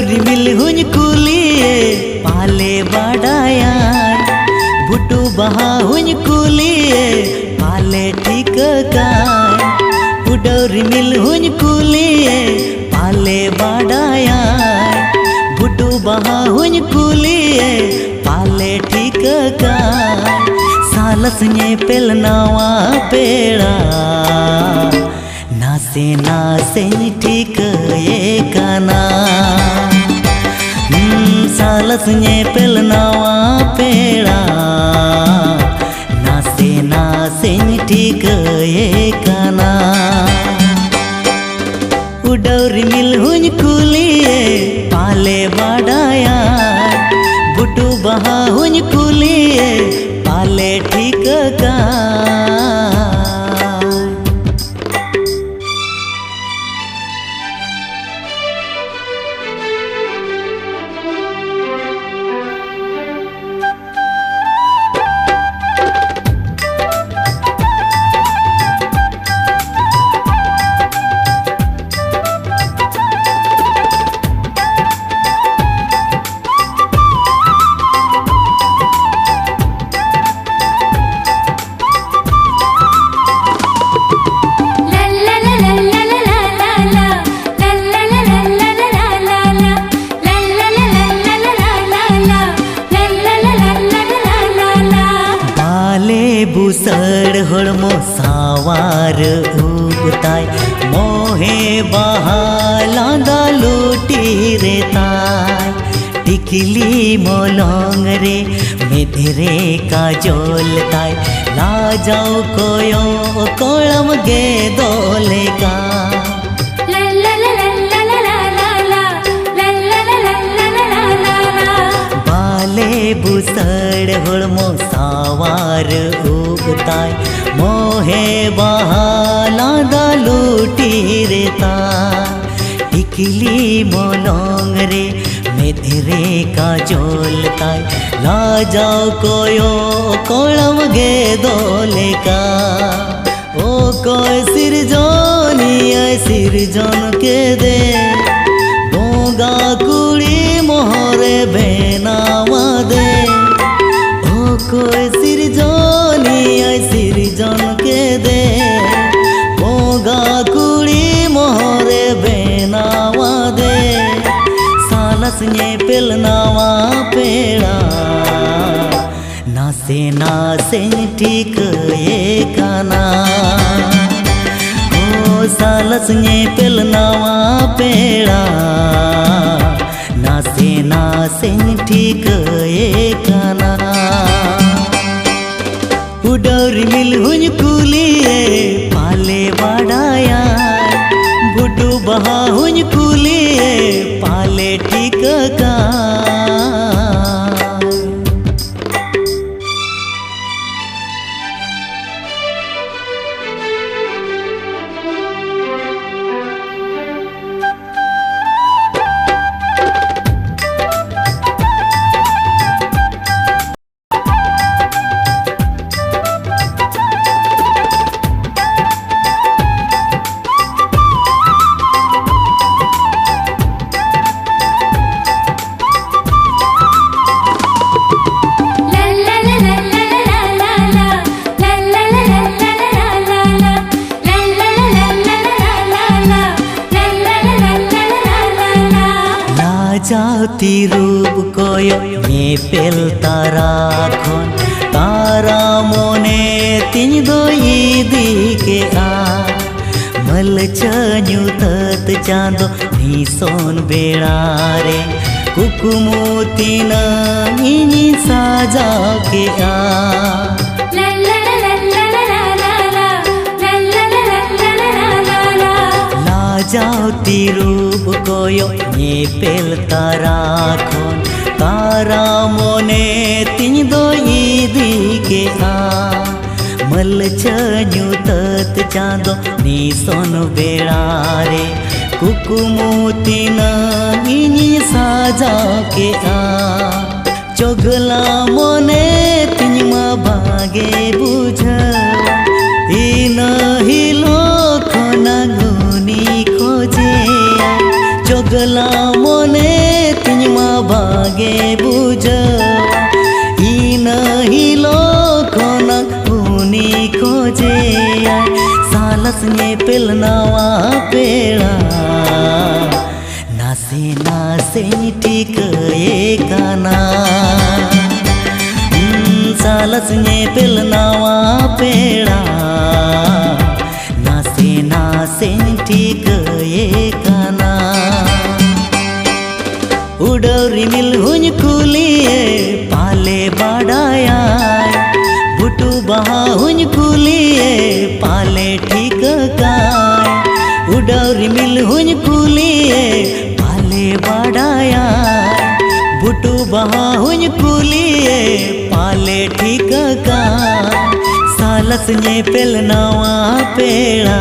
रिमिल हुन कुलिए पाले बाडाया बुटू बहा हुन कुलिए पाले ठीक काय उडो रिमिल हुन कुलिए पाले बाडाया बुटू बहा हुन कुलिए पाले ठीक काय सालस ने पेल नावा पेड़ा नासे नासे ठीक ये काना सालस ने पेल नावा पेड़ा नासे नासे ठीक ये काना उडौरी मिल हुन कुलिए पाले बाडाया बुटू बहा हुन कुलिए पाले ठीक का बुसड़ हड़मो सावार उगताय मोहे बहालांदा लूटी रे ताय टिकली मोलोंग रे मेधरे का जोलताय ला जाओ कोयो कोलम गे दोले का बाले बुसड़ हड़मो सावार उगताय मोहे बहालांदा लूटी रे ताय टिकली मोलोंग रे मेधरे का जोलताय ला जाओ कोयो कोलम गे दोले का ओ कोई सिरजोनी सिरजोन के दे बोगा कुड़ी मोहरे बेनावा दे ओ कोई सिरजोनी सिरजोन के दे बोगा कुड़ी मोहरे बेनावा दे सालस ने पेल नावा पेड़ा नासे नासे ठीक ये काना ओ सालस ने पेल नावा पेड़ा नासे नासे ठीक ये काना उडौरी मिल हुन कुलिए पाले बाडाया बुटू बहा हुन कुलिए पाले ठीक का जाती रूप कोयो ये पेल तारा खोन तारा मोने तिन दो ईदी के आ मल चन्यू तत चांदो नी सोन बेड़ा रे कुकुमोती नी साजा के आ जाती रूप कोयो ये पेल तारा खोन तारा मोने तिन दो ईदी के आ मल चन्यू तत चांदो नी सोन बेड़ा रे कुकुमोती नी साजा के आ चोगला मोने तिनमा भागे बुझ इन हिलो खोना गुनी खोजे चोगला मोने सालसने पेल नावा पेड़ा नासे नासे ठीक एकाना सालसने पेल नावा पेड़ा नासे नासे ठीक एकाना उड़ल रिमिल हुन कुलिए पाले बाड़ाया बुटू बहा हुन कुलिए पाले ठीक काय उड़ल रिमिल हुन कुलिए पाले बाड़ाया बुटू बहा हुन कुलिए पाले ठीक काय सालसने पेल नावा पेड़ा